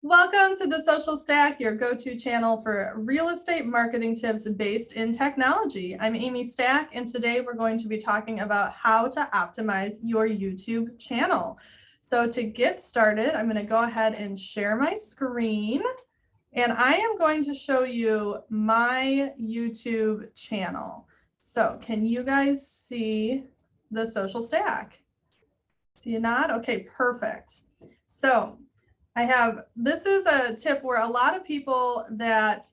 Welcome to the Social Stack, your go-to channel for real estate marketing tips based in technology. I'm Amy Stack, and today we're going to be talking about how to optimize your YouTube channel. So to get started, I'm going to go ahead and share my screen, and I am going to show you my YouTube channel. So can you guys see the Social Stack? See a nod? Okay, perfect. So this is a tip where a lot of people that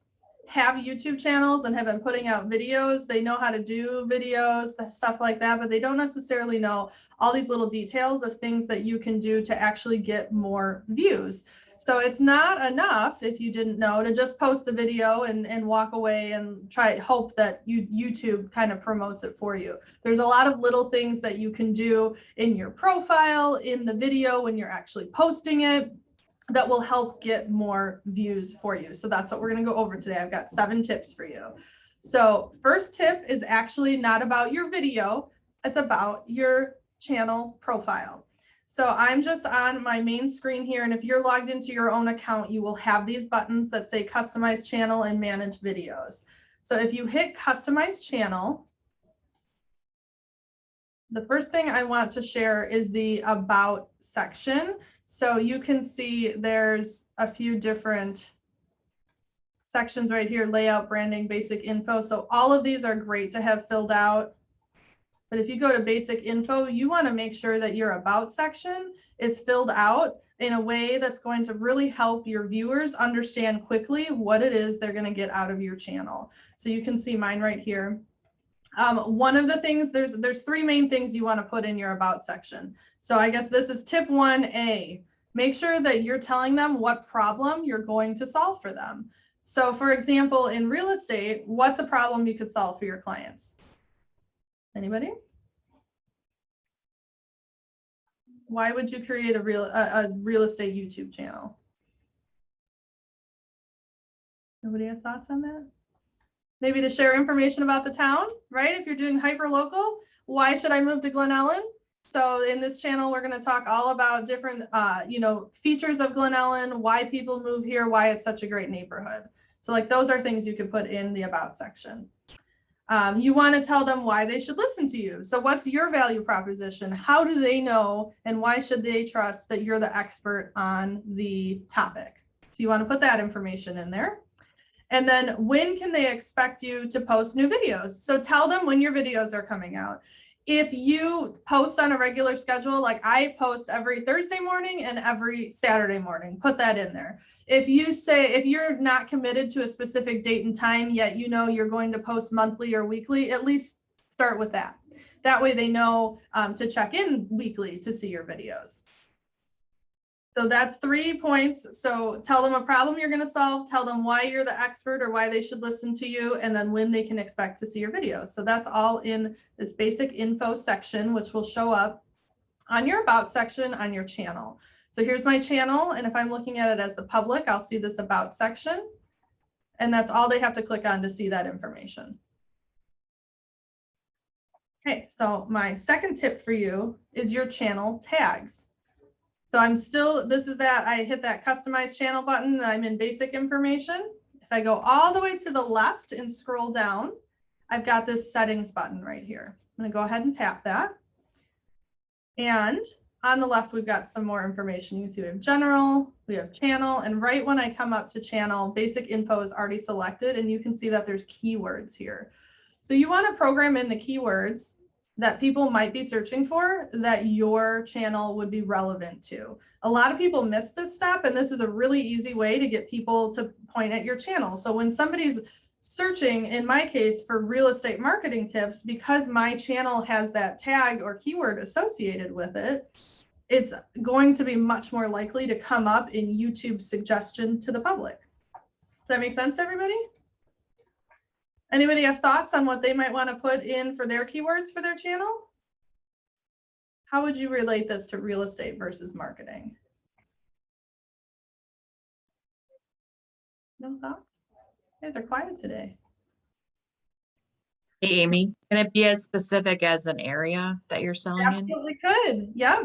have YouTube channels and have been putting out videos, they know how to do videos, stuff like that, but they don't necessarily know all these little details of things that you can do to actually get more views. So it's not enough, if you didn't know, to just post the video and walk away and hope that YouTube kind of promotes it for you. There's a lot of little things that you can do in your profile, in the video when you're actually posting it, that will help get more views for you. So that's what we're going to go over today. I've got 7 tips for you. So first tip is actually not about your video. It's about your channel profile. So I'm just on my main screen here. And if you're logged into your own account, you will have these buttons that say customize channel and manage videos. So if you hit customize channel, the first thing I want to share is the about section. So you can see there's a few different sections right here: layout, branding, basic info. So all of these are great to have filled out. But if you go to basic info, you want to make sure that your about section is filled out in a way that's going to really help your viewers understand quickly what it is they're going to get out of your channel. So you can see mine right here. One of the things, there's 3 main things you want to put in your about section. So I guess this is tip 1A. Make sure that you're telling them what problem you're going to solve for them. So for example, in real estate, what's a problem you could solve for your clients? Anybody? Why would you create a real estate YouTube channel? Nobody has thoughts on that? Maybe to share information about the town, right? If you're doing hyper local, why should I move to Glen Ellen? So in this channel, we're going to talk all about different, features of Glen Ellen, why people move here, why it's such a great neighborhood. So like those are things you could put in the about section. You want to tell them why they should listen to you. So what's your value proposition? How do they know, and why should they trust that you're the expert on the topic? So you want to put that information in there. And then when can they expect you to post new videos? So tell them when your videos are coming out. If you post on a regular schedule, like I post every Thursday morning and every Saturday morning, put that in there. If you're not committed to a specific date and time, yet you know you're going to post monthly or weekly, at least start with that. That way they know to check in weekly to see your videos. So that's 3 points. So tell them a problem you're going to solve, tell them why you're the expert or why they should listen to you, and then when they can expect to see your videos. So that's all in this basic info section, which will show up on your about section on your channel. So here's my channel, and if I'm looking at it as the public, I'll see this about section, and that's all they have to click on to see that information. Okay, so my second tip for you is your channel tags. So I hit that customize channel button and I'm in basic information. If I go all the way to the left and scroll down, I've got this settings button right here. I'm going to go ahead and tap that. And on the left, we've got some more information. You can see we have general, we have channel, and right when I come up to channel, basic info is already selected, and you can see that there's keywords here. So you want to program in the keywords that people might be searching for that your channel would be relevant to. A lot of people miss this step, and this is a really easy way to get people to point at your channel. So when somebody's searching, in my case, for real estate marketing tips, because my channel has that tag or keyword associated with it, it's going to be much more likely to come up in YouTube suggestion to the public. Does that make sense, everybody? Anybody have thoughts on what they might want to put in for their keywords for their channel? How would you relate this to real estate versus marketing? No thoughts? You guys are quiet today. Hey, Amy, can it be as specific as an area that you're selling in? Absolutely could. Yeah.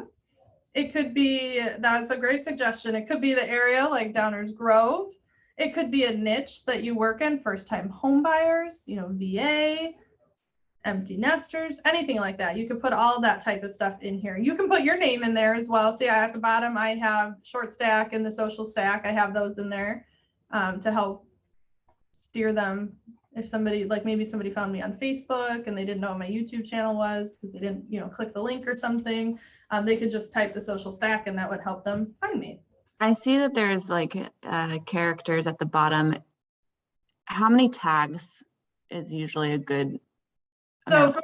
It could be, that's a great suggestion. It could be the area like Downers Grove. It could be a niche that you work in, first time home buyers, you know, VA, empty nesters, anything like that. You can put all that type of stuff in here. You can put your name in there as well. See, at the bottom, I have short stack and the social stack. I have those in there to help steer them. If somebody, like maybe somebody found me on Facebook and they didn't know what my YouTube channel was because they didn't, you know, click the link or something, they could just type the social stack and that would help them find me. I see that there's like characters at the bottom. How many tags is usually a good So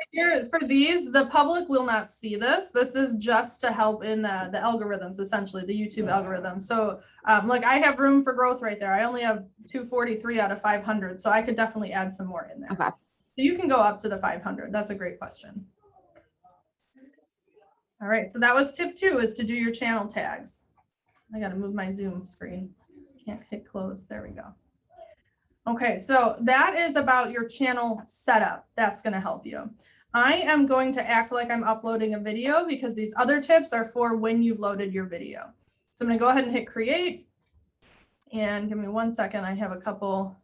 for these, the public will not see this. This is just to help in the algorithms, essentially, the YouTube algorithm. So like I have room for growth right there. I only have 243 out of 500. So I could definitely add some more in there. Okay. So you can go up to the 500. That's a great question. All right. So that was tip 2, is to do your channel tags. I got to move my Zoom screen. Can't hit close. There we go. Okay, so that is about your channel setup. That's going to help you. I am going to act like I'm uploading a video because these other tips are for when you've loaded your video. So I'm going to go ahead and hit create. And give me 1 second. I have a couple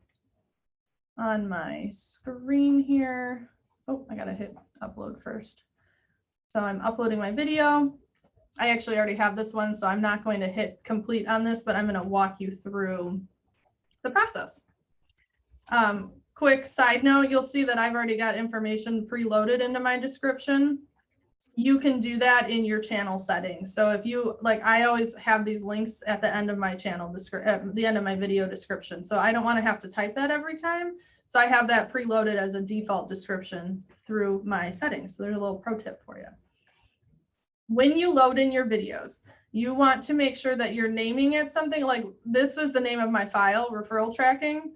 on my screen here. Oh, I got to hit upload first. So I'm uploading my video. I actually already have this one, so I'm not going to hit complete on this, but I'm going to walk you through the process. Quick side note, you'll see that I've already got information preloaded into my description. You can do that in your channel settings. So if you, like, I always have these links at the end of my channel at the end of my video description. So I don't want to have to type that every time. So I have that preloaded as a default description through my settings. So there's a little pro tip for you. When you load in your videos, you want to make sure that you're naming it something like, this was the name of my file, referral tracking.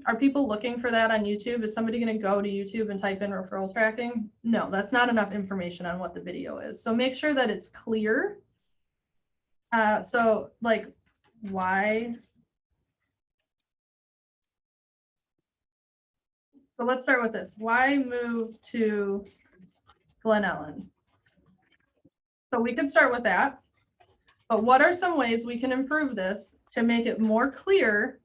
Are people looking for that on YouTube? Is somebody going to go to YouTube and type in referral tracking? No, that's not enough information on what the video is. So make sure that it's clear. So like, why? So let's start with this. Why move to Glen Ellen? So we could start with that. But what are some ways we can improve this to make it more clear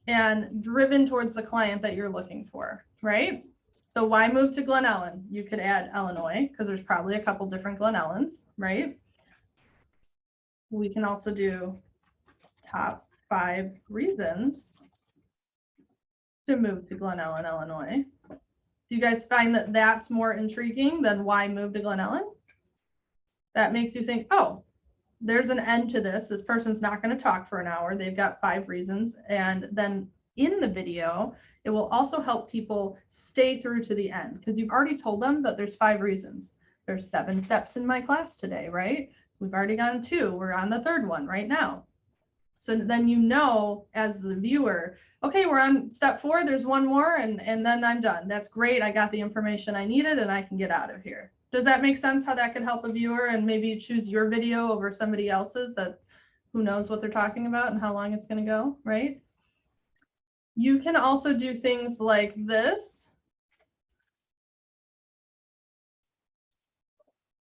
and driven towards the client that you're looking for, right? So why move to Glen Ellen? You could add Illinois because there's probably a couple different Glen Ellens, right? We can also do top 5 reasons to move to Glen Ellen, Illinois. Do you guys find that that's more intriguing than why move to Glen Ellen? That makes you think, oh, there's an end to this. This person's not going to talk for an hour. They've got 5 reasons. And then in the video, it will also help people stay through to the end because you've already told them that there's 5 reasons. There's 7 steps in my class today, right? We've already gone 2. We're on the 3rd one right now. So then you know, as the viewer, okay, we're on step 4. There's 1 more and then I'm done. That's great. I got the information I needed and I can get out of here. Does that make sense how that could help a viewer and maybe choose your video over somebody else's that who knows what they're talking about and how long it's going to go, right? You can also do things like this.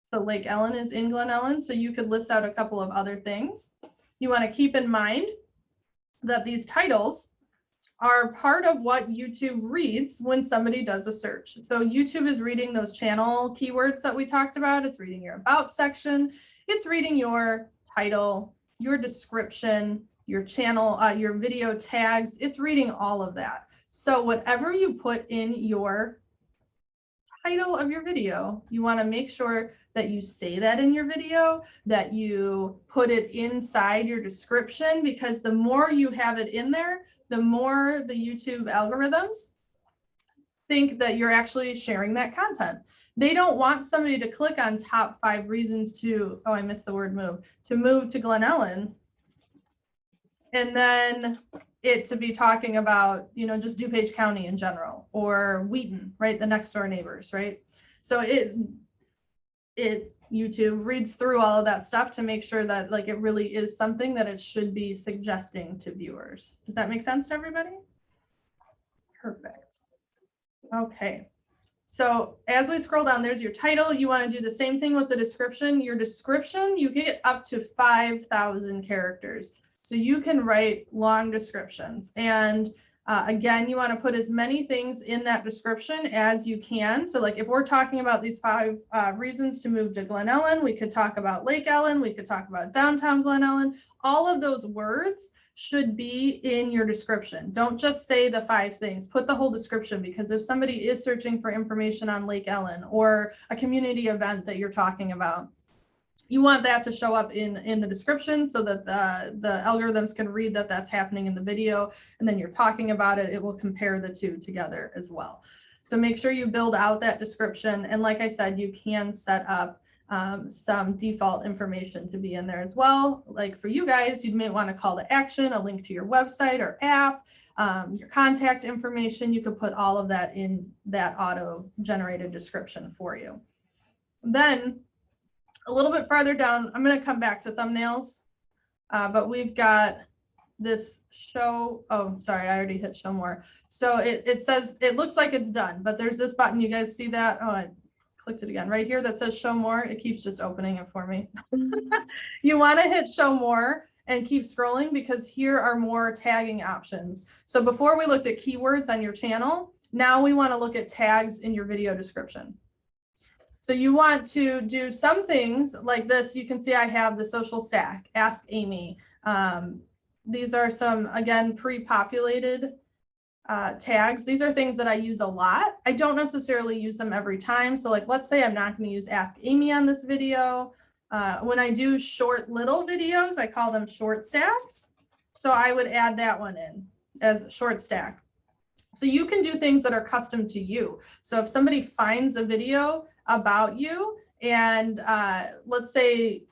So Lake Ellen is in Glen Ellen, so you could list out a couple of other things. You want to keep in mind that these titles are part of what YouTube reads when somebody does a search. So YouTube is reading those channel keywords that we talked about. It's reading your about section. It's reading your title, your description, your channel, your video tags. It's reading all of that. So whatever you put in your title of your video, you want to make sure that you say that in your video, that you put it inside your description, because the more you have it in there, the more the YouTube algorithms think that you're actually sharing that content. They don't want somebody to click on top 5 reasons to, oh, I missed the word move, to move to Glen Ellen. And then it to be talking about, you know, just DuPage County in general, or Wheaton, right? The next door neighbors, right? So YouTube reads through all of that stuff to make sure that like it really is something that it should be suggesting to viewers. Does that make sense to everybody? Perfect. Okay. So as we scroll down, there's your title. You want to do the same thing with the description. Your description, you get up to 5,000 characters. So you can write long descriptions. And again, you want to put as many things in that description as you can. So like if we're talking about these 5 reasons to move to Glen Ellen, we could talk about Lake Ellen, we could talk about downtown Glen Ellen. All of those words should be in your description. Don't just say the 5 things, put the whole description, because if somebody is searching for information on Lake Ellen or a community event that you're talking about, you want that to show up in the description so that the algorithms can read that that's happening in the video, and then you're talking about it, it will compare the 2 together as well. So make sure you build out that description. And like I said, you can set up some default information to be in there as well. Like for you guys, you may want to call to action, a link to your website or app, your contact information. You could put all of that in that auto-generated description for you. Then a little bit farther down, I'm going to come back to thumbnails, but we've got this show. Oh, sorry, I already hit show more. So it says, it looks like it's done, but there's this button. You guys see that? Oh, I clicked it again right here that says show more. It keeps just opening it for me. You want to hit show more and keep scrolling, because here are more tagging options. So before we looked at keywords on your channel, now we want to look at tags in your video description. So you want to do some things like this. You can see I have the social stack, Ask Amy. These are some, again, pre-populated tags. These are things that I use a lot. I don't necessarily use them every time. So like, let's say I'm not going to use Ask Amy on this video. When I do short little videos, I call them short stacks. So I would add that one in as short stack. So you can do things that are custom to you. So if somebody finds a video about you and let's say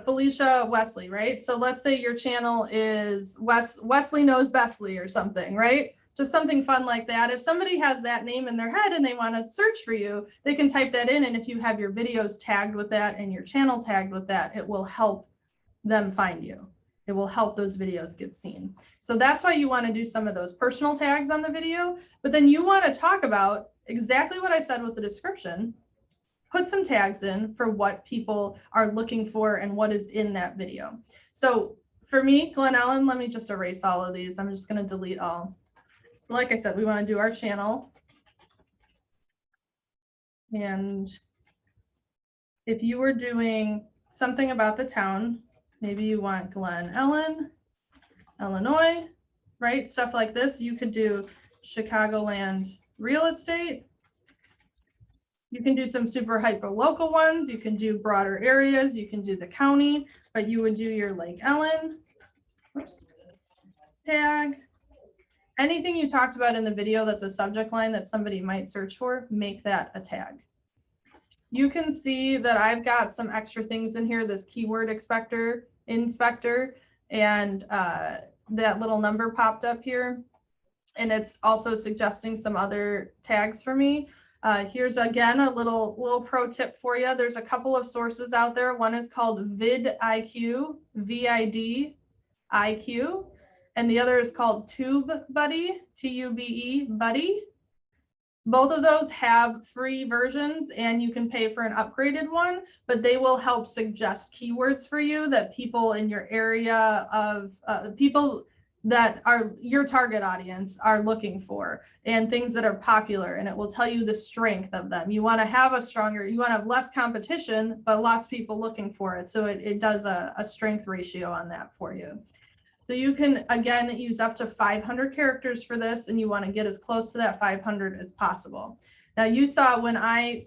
Felicia Wesley, right? So let's say your channel is Wesley Knows Bestly or something, right? Just something fun like that. If somebody has that name in their head and they want to search for you, they can type that in. And if you have your videos tagged with that and your channel tagged with that, it will help them find you. It will help those videos get seen. So that's why you want to do some of those personal tags on the video, but then you want to talk about exactly what I said with the description. Put some tags in for what people are looking for and what is in that video. So for me, Glen Ellen, let me just erase all of these. I'm just going to delete all. Like I said, we want to do our channel. And if you were doing something about the town, maybe you want Glen Ellen, Illinois, right? Stuff like this. You could do Chicagoland real estate. You can do some super hyper local ones. You can do broader areas. You can do the county, but you would do your Lake Ellen tag. Anything you talked about in the video that's a subject line that somebody might search for, make that a tag. You can see that I've got some extra things in here, this keyword inspector, and that little number popped up here. And it's also suggesting some other tags for me. Here's again a little pro tip for you. There's a couple of sources out there. One is called VidIQ, VidIQ, and the other is called TubeBuddy, T-U-B-E, Buddy. Both of those have free versions and you can pay for an upgraded one, but they will help suggest keywords for you that people in your area of people that are your target audience are looking for, and things that are popular, and it will tell you the strength of them. You want to have a stronger, you want to have less competition, but lots of people looking for it. So it does a strength ratio on that for you. So you can, again, use up to 500 characters for this, and you want to get as close to that 500 as possible. Now you saw when I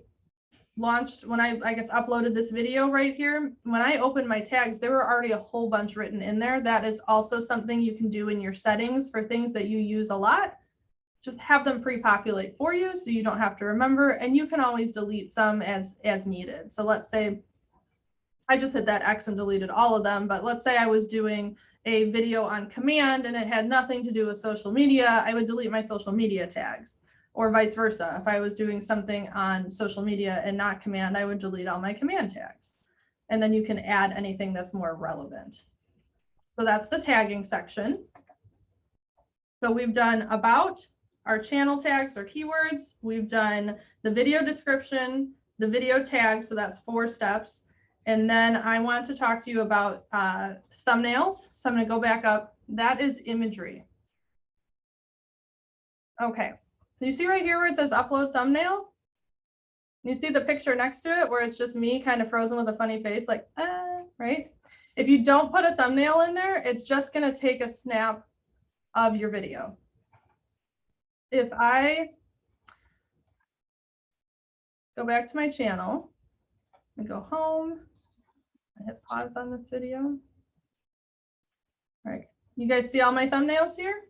launched, when I guess uploaded this video right here, when I opened my tags, there were already a whole bunch written in there. That is also something you can do in your settings for things that you use a lot. Just have them pre-populate for you so you don't have to remember, and you can always delete some as needed. So let's say I just hit that X and deleted all of them, but let's say I was doing a video on command and it had nothing to do with social media, I would delete my social media tags, or vice versa. If I was doing something on social media and not command, I would delete all my command tags. And then you can add anything that's more relevant. So that's the tagging section. So we've done about, our channel tags or keywords. We've done the video description, the video tag, so that's 4 steps. And then I want to talk to you about thumbnails. So I'm going to go back up. That is imagery. Okay, so you see right here where it says upload thumbnail? You see the picture next to it where it's just me kind of frozen with a funny face, like, right? If you don't put a thumbnail in there, it's just going to take a snap of your video. If I go back to my channel and go home, I hit pause on this video. All right, you guys see all my thumbnails here?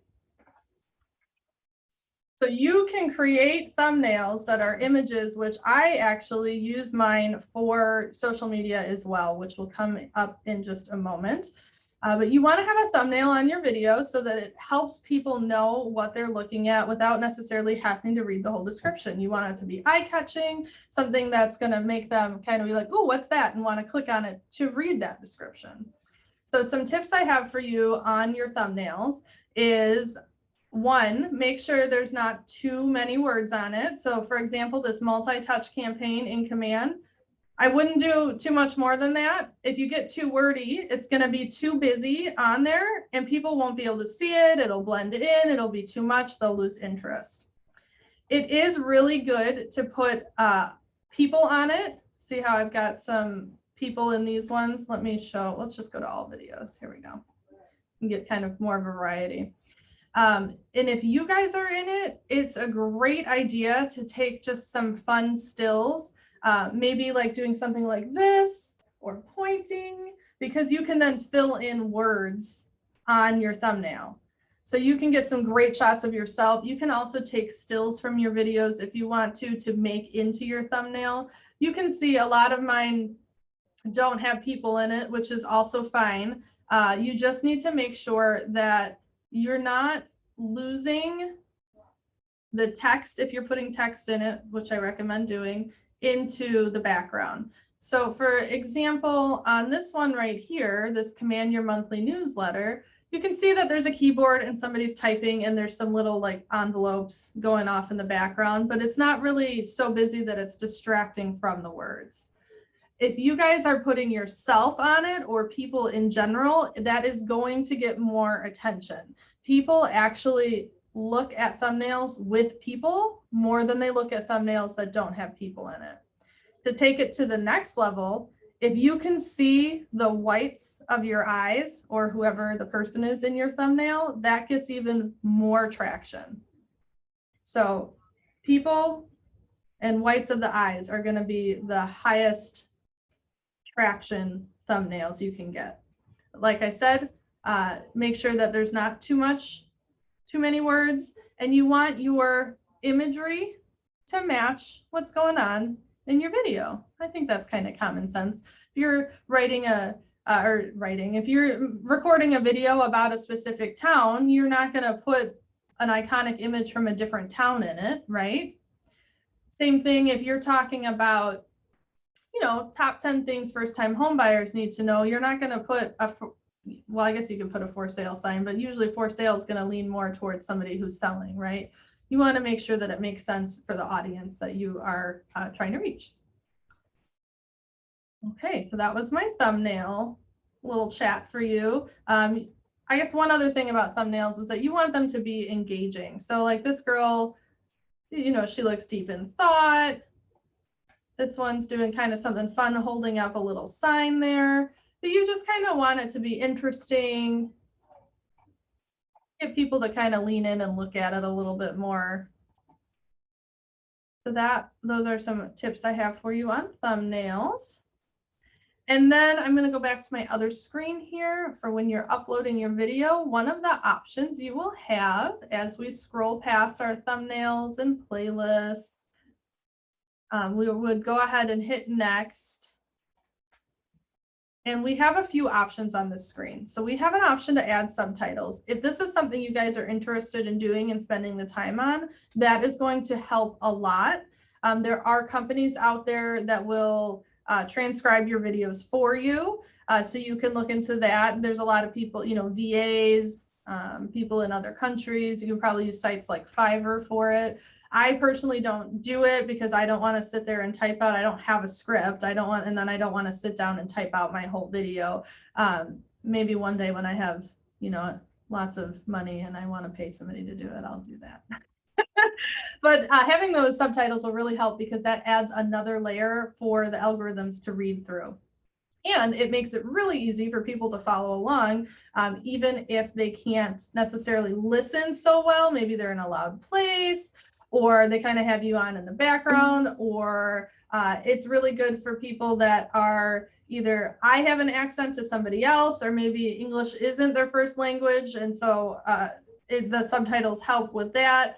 So you can create thumbnails that are images, which I actually use mine for social media as well, which will come up in just a moment. But you want to have a thumbnail on your video so that it helps people know what they're looking at without necessarily having to read the whole description. You want it to be eye-catching, something that's going to make them kind of be like, oh, what's that? And want to click on it to read that description. So some tips I have for you on your thumbnails is, 1, make sure there's not too many words on it. So for example, this multi-touch campaign in command, I wouldn't do too much more than that. If you get too wordy, it's going to be too busy on there and people won't be able to see it. It'll blend in, it'll be too much, they'll lose interest. It is really good to put people on it. See how I've got some people in these ones? Let me show, let's just go to all videos. Here we go. And get kind of more of a variety. And if you guys are in it, it's a great idea to take just some fun stills, maybe like doing something like this or pointing, because you can then fill in words on your thumbnail. So you can get some great shots of yourself. You can also take stills from your videos if you want to make into your thumbnail. You can see a lot of mine don't have people in it, which is also fine. You just need to make sure that you're not losing the text, if you're putting text in it, which I recommend doing, into the background. So for example, on this one right here, this Command Your Monthly Newsletter, you can see that there's a keyboard and somebody's typing and there's some little like envelopes going off in the background, but it's not really so busy that it's distracting from the words. If you guys are putting yourself on it or people in general, that is going to get more attention. People actually look at thumbnails with people more than they look at thumbnails that don't have people in it. To take it to the next level, if you can see the whites of your eyes or whoever the person is in your thumbnail, that gets even more traction. So people and whites of the eyes are going to be the highest traction thumbnails you can get. Like I said, make sure that there's not too many words, and you want your imagery to match what's going on in your video. I think that's kind of common sense. If you're if you're recording a video about a specific town, you're not going to put an iconic image from a different town in it, right? Same thing if you're talking about, you know, top 10 things first-time home buyers need to know. You're not going to put well, I guess you can put a for sale sign, but usually for sale is going to lean more towards somebody who's selling, right? You want to make sure that it makes sense for the audience that you are trying to reach. Okay, so that was my thumbnail little chat for you. I guess one other thing about thumbnails is that you want them to be engaging. So like this girl, you know, she looks deep in thought. This one's doing kind of something fun, holding up a little sign there. But you just kind of want it to be interesting. Get people to kind of lean in and look at it a little bit more. So those are some tips I have for you on thumbnails. And then I'm going to go back to my other screen here for when you're uploading your video. One of the options you will have as we scroll past our thumbnails and playlists, we would go ahead and hit next. And we have a few options on this screen. So we have an option to add subtitles. If this is something you guys are interested in doing and spending the time on, that is going to help a lot. There are companies out there that will transcribe your videos for you. So you can look into that. There's a lot of people, you know, VAs, people in other countries. You can probably use sites like Fiverr for it. I personally don't do it because I don't want to sit there and type out. I don't have a script. I don't want to sit down and type out my whole video. Maybe one day when I have, you know, lots of money and I want to pay somebody to do it, I'll do that. But having those subtitles will really help because that adds another layer for the algorithms to read through. And it makes it really easy for people to follow along, even if they can't necessarily listen so well. Maybe they're in a loud place, or they kind of have you on in the background, or it's really good for people that are either I have an accent to somebody else, or maybe English isn't their first language. And so the subtitles help with that.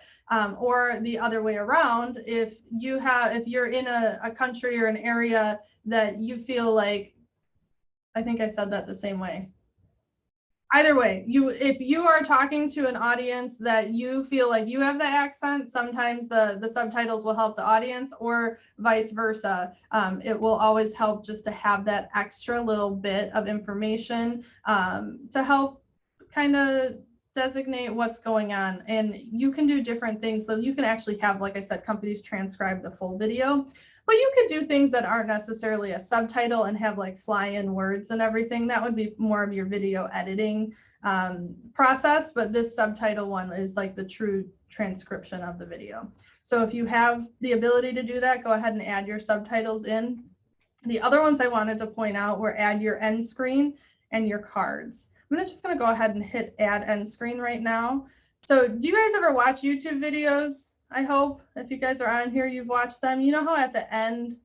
Or the other way around, if you're in a country or an area that you feel like, I think I said that the same way. Either way, if you are talking to an audience that you feel like you have the accent, sometimes the subtitles will help the audience, or vice versa. It will always help just to have that extra little bit of information to help kind of designate what's going on. And you can do different things. So you can actually have, like I said, companies transcribe the full video. But you could do things that aren't necessarily a subtitle and have like fly-in words and everything. That would be more of your video editing process. But this subtitle one is like the true transcription of the video. So if you have the ability to do that, go ahead and add your subtitles in. The other ones I wanted to point out were add your end screen and your cards. I'm just going to go ahead and hit add end screen right now. So do you guys ever watch YouTube videos? I hope if you guys are on here, you've watched them. You know how at the end,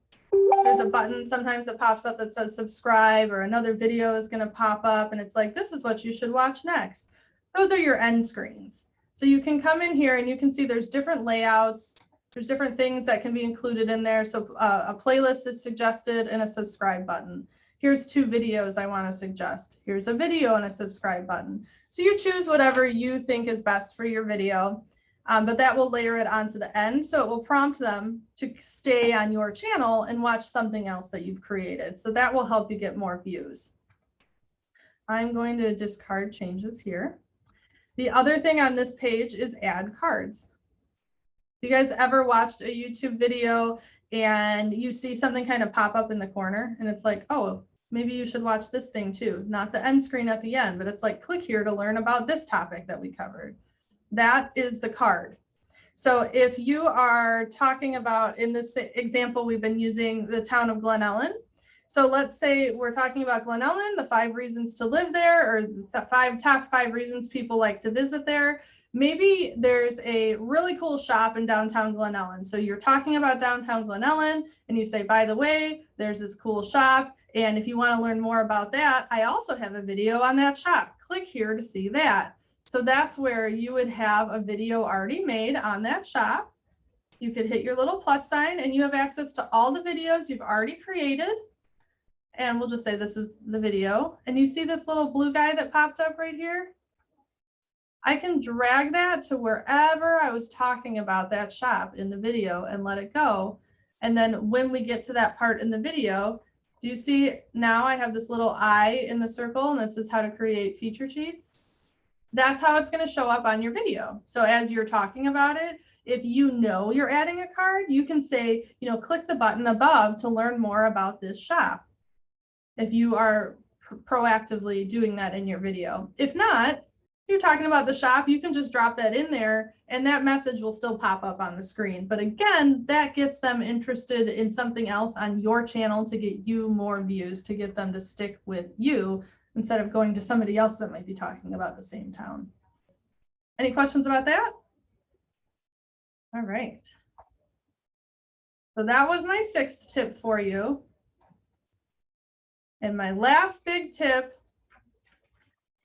there's a button sometimes that pops up that says subscribe, or another video is going to pop up and it's like, this is what you should watch next. Those are your end screens. So you can come in here and you can see there's different layouts. There's different things that can be included in there. So a playlist is suggested and a subscribe button. Here's 2 videos I want to suggest. Here's a video and a subscribe button. So you choose whatever you think is best for your video. But that will layer it onto the end. So it will prompt them to stay on your channel and watch something else that you've created. So that will help you get more views. I'm going to discard changes here. The other thing on this page is add cards. You guys ever watched a YouTube video and you see something kind of pop up in the corner and it's like, oh, maybe you should watch this thing too. Not the end screen at the end, but it's like, click here to learn about this topic that we covered. That is the card. So if you are talking about, in this example, we've been using the town of Glen Ellen. So let's say we're talking about Glen Ellen, the 5 reasons to live there, or the top 5 reasons people like to visit there. Maybe there's a really cool shop in downtown Glen Ellen. So you're talking about downtown Glen Ellen and you say, by the way, there's this cool shop. And if you want to learn more about that, I also have a video on that shop. Click here to see that. So that's where you would have a video already made on that shop. You could hit your little plus sign and you have access to all the videos you've already created. And we'll just say this is the video. And you see this little blue guy that popped up right here? I can drag that to wherever I was talking about that shop in the video and let it go. And then when we get to that part in the video, do you see now I have this little eye in the circle and that says how to create feature sheets? That's how it's going to show up on your video. So as you're talking about it, if you know you're adding a card, you can say, you know, click the button above to learn more about this shop. If you are proactively doing that in your video. If not, you're talking about the shop, you can just drop that in there and that message will still pop up on the screen. But again, that gets them interested in something else on your channel to get you more views, to get them to stick with you instead of going to somebody else that might be talking about the same town. Any questions about that? All right. So that was my 6th tip for you. And my last big tip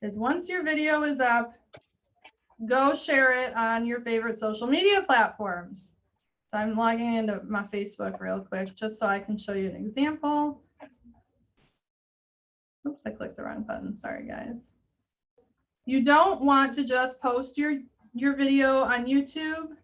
is once your video is up, go share it on your favorite social media platforms. So I'm logging into my Facebook real quick just so I can show you an example. Oops, I clicked the wrong button. Sorry, guys. You don't want to just post your video on YouTube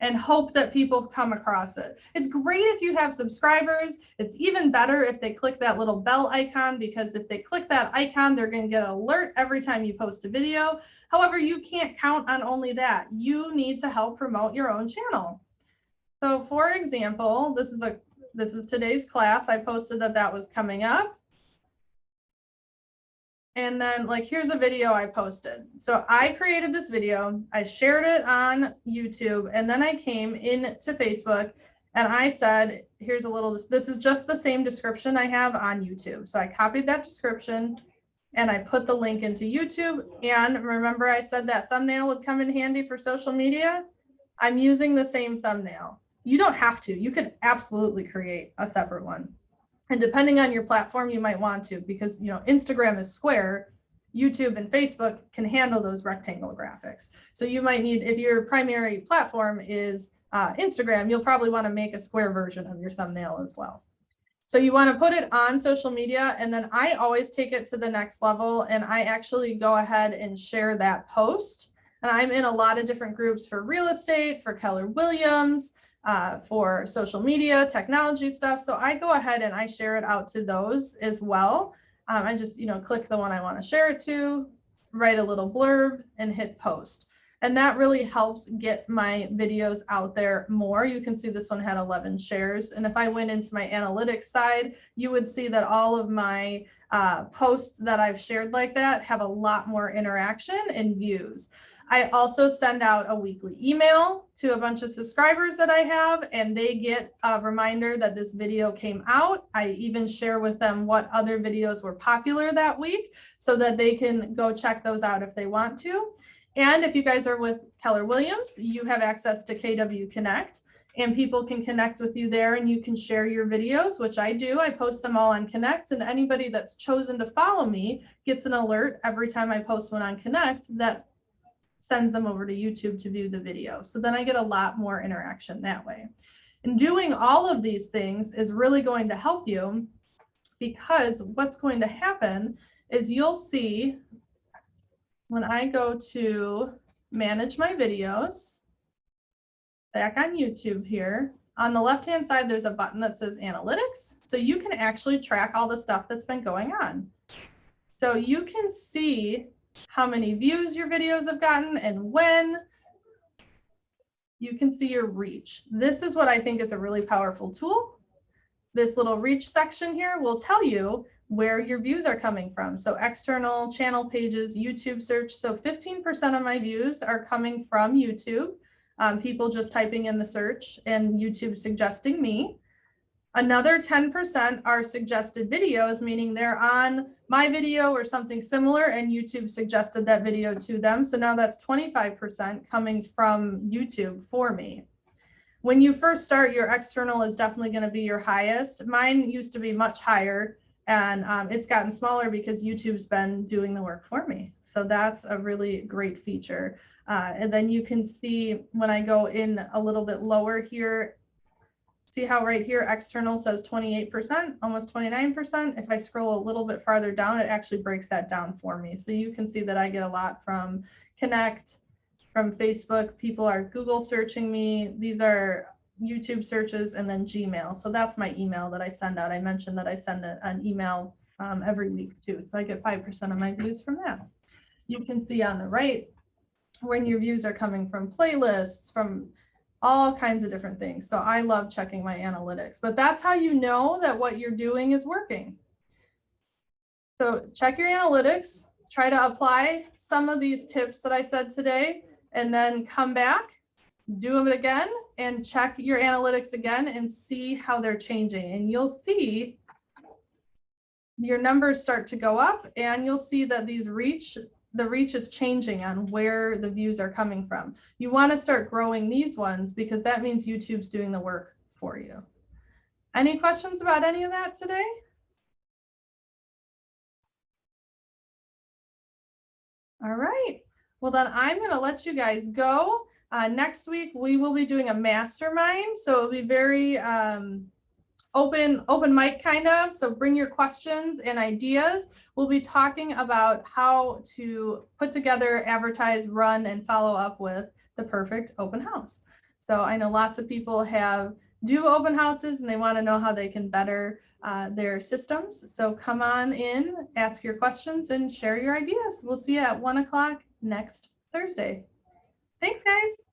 and hope that people come across it. It's great if you have subscribers. It's even better if they click that little bell icon, because if they click that icon, they're going to get an alert every time you post a video. However, you can't count on only that. You need to help promote your own channel. So for example, this is today's class. I posted that was coming up. And then like, here's a video I posted. So I created this video, I shared it on YouTube, and then I came into Facebook and I said, here's a little, this is just the same description I have on YouTube. So I copied that description and I put the link into YouTube. And remember I said that thumbnail would come in handy for social media? I'm using the same thumbnail. You don't have to, you could absolutely create a separate one. And depending on your platform, you might want to, because, you know, Instagram is square, YouTube and Facebook can handle those rectangle graphics. So you might need, if your primary platform is Instagram, you'll probably want to make a square version of your thumbnail as well. So you want to put it on social media, and then I always take it to the next level, and I actually go ahead and share that post. And I'm in a lot of different groups for real estate, for Keller Williams, for social media, technology stuff. So I go ahead and I share it out to those as well. I just, you know, click the one I want to share it to, write a little blurb and hit post. And that really helps get my videos out there more. You can see this one had 11 shares. And if I went into my analytics side, you would see that all of my posts that I've shared like that have a lot more interaction and views. I also send out a weekly email to a bunch of subscribers that I have, and they get a reminder that this video came out. I even share with them what other videos were popular that week so that they can go check those out if they want to. And if you guys are with Keller Williams, you have access to KW Connect, and people can connect with you there, and you can share your videos, which I do. I post them all on Connect, and anybody that's chosen to follow me gets an alert every time I post one on Connect that sends them over to YouTube to view the video. So then I get a lot more interaction that way. And doing all of these things is really going to help you, because what's going to happen is you'll see when I go to manage my videos back on YouTube here, on the left-hand side, there's a button that says analytics. So you can actually track all the stuff that's been going on. So you can see how many views your videos have gotten and when. You can see your reach. This is what I think is a really powerful tool. This little reach section here will tell you where your views are coming from. So external channel pages, YouTube search. So 15% of my views are coming from YouTube. People just typing in the search and YouTube suggesting me. Another 10% are suggested videos, meaning they're on my video or something similar and YouTube suggested that video to them. So now that's 25% coming from YouTube for me. When you first start, your external is definitely going to be your highest. Mine used to be much higher, and it's gotten smaller because YouTube's been doing the work for me. So that's a really great feature. And then you can see when I go in a little bit lower here, see how right here external says 28%, almost 29%. If I scroll a little bit farther down, it actually breaks that down for me. So you can see that I get a lot from Connect, from Facebook. People are Google searching me. These are YouTube searches, and then Gmail. So that's my email that I send out. I mentioned that I send an email every week too. So I get 5% of my views from that. You can see on the right when your views are coming from playlists, from all kinds of different things. So I love checking my analytics, but that's how you know that what you're doing is working. So check your analytics, try to apply some of these tips that I said today, and then come back, do them again, and check your analytics again and see how they're changing. And you'll see your numbers start to go up, and you'll see that the reach is changing on where the views are coming from. You want to start growing these ones because that means YouTube's doing the work for you. Any questions about any of that today? All right. Well, then I'm going to let you guys go. Next week, we will be doing a mastermind. So it'll be very open mic kind of. So bring your questions and ideas. We'll be talking about how to put together, advertise, run, and follow up with the perfect open house. So I know lots of people do open houses and they want to know how they can better their systems. So come on in, ask your questions, and share your ideas. We'll see you at 1 o'clock next Thursday. Thanks, guys.